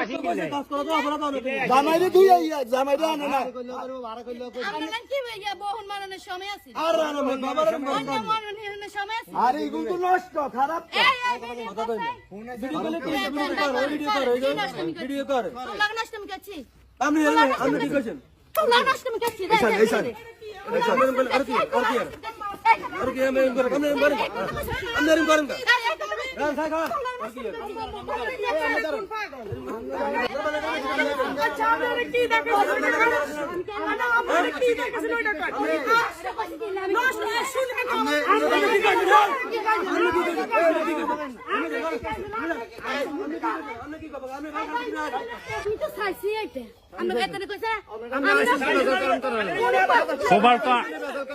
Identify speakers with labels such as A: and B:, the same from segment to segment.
A: আসি কিলে
B: জামাইরে দুই আইয়া জামাইরে আনে না
C: আপনারা কি ভাইয়া বহুন মারনের সময় আছে
B: আর আনে বাবার
C: অন্য মারনের সময় আছে
B: আরে এগুলো তো নষ্ট খারাপ
C: ভিডিও কর তোমরা নষ্ট আমি কাছি
B: আমি কি কইছেন
C: তোমরা নষ্ট আমি কাছি
B: আর কি আমি করেন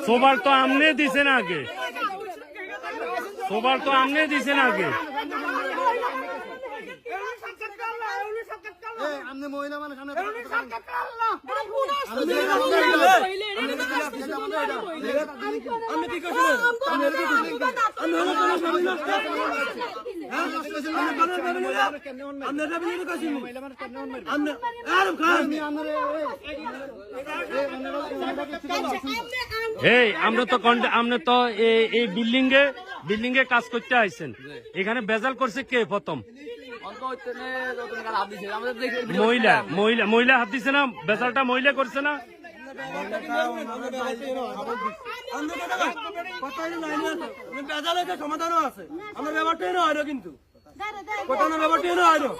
A: সোবার তো আমনে দিছেন আগে সোবার তো আমনে দিছেন আগে
B: আমনে মহিলা মানে সামনে আমি কি কইছেন
A: এই আমরা তো এই বিল্ডিং এ কাজ করতে আইছেন এখানে বেজাল করছে কে প্রথম মহিলা হাত দিছে না বেজালটা মহিলা করছে না
B: সমাধানও আছে আমরা ব্যাপারটাই না হয়তো কিন্তু কোথাও ব্যাপারটাই না হয়তো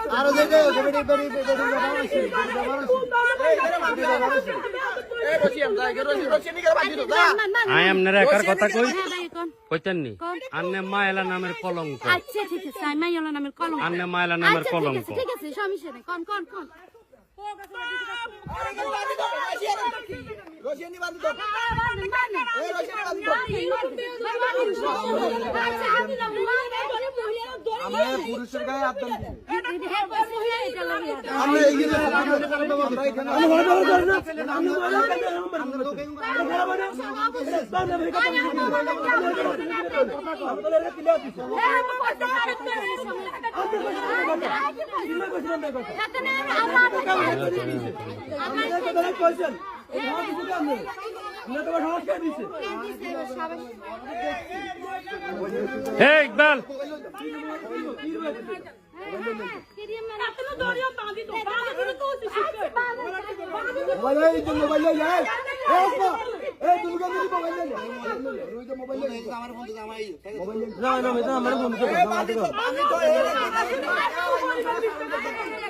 B: আরো
A: আপনারা একার কথা কইতেন নি আন্নে মায়লা নামের কলঙ্ক
C: আচ্ছা ঠিক আছে মায়লা নামের কলঙ্ক
A: আন্নে মায়লা নামের কলঙ্ক
C: ঠিক আছে সমস্যা নেই কোন
B: পুরুষের গায়ে আত্ম
A: হে ইকবাল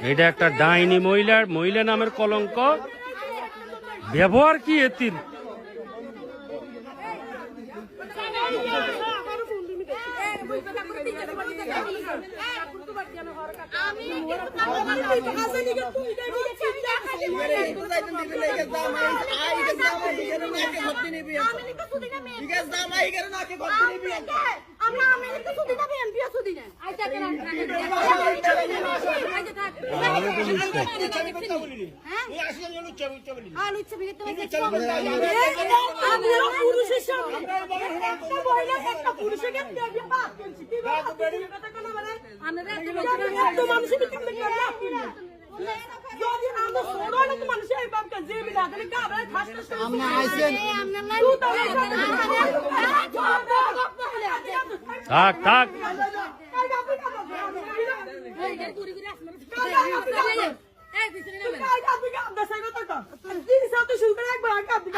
A: এটা একটা ডাইনি মহিলা নামের কলঙ্ক ব্যবহার কি এতির থাক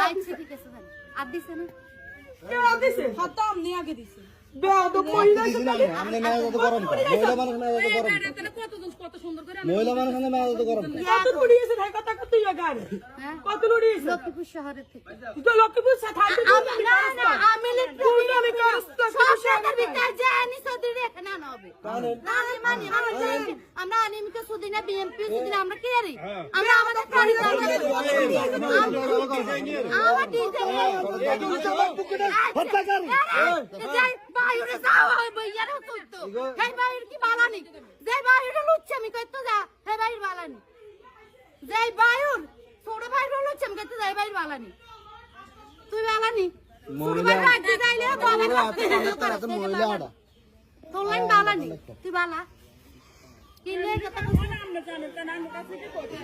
C: আচ্ছা ঠিক আছে আর দিছে না
D: কেউ দিছে? হ্যাঁ তো আমনি আগে দিছে।
B: বেয়াদব মহিলা
C: কত সুন্দর করে
B: কত লুড়িয়েছে ভাই কথা কত ইয়া গাড়ি কত লুড়িয়েছে
C: লক্ষ্মীপুর শহরের থেকে
B: তুই তো লক্ষ্মীপুর থাকতে
C: না না আমি সরকার ভিতরে জানি সদরে এখানে না হবে না আমি আমরা আনিমিকা সুদিনা বিএমপি সুদিনা আমরা কি আরি আমরা আমাদের কারি আমার দিতে হত্যাকারী যাই বাইরে যাও বইয়ারে কইতো এই বাইরে কি বালানি যাই বাইরে লুচ্ছে আমি কইতো যা এই বাইরে বালানি যাই বাইরে ছোট বাইরে লুচ্ছে আমি কইতো যাই বাইরে বালানি তুই বালানি ছোট বাইরে রাখতে যাইলে বালানি তোর লাইন বালানি তুই বালা কি লে কথা আমরা জানেন না আমার কাছে কি কইতো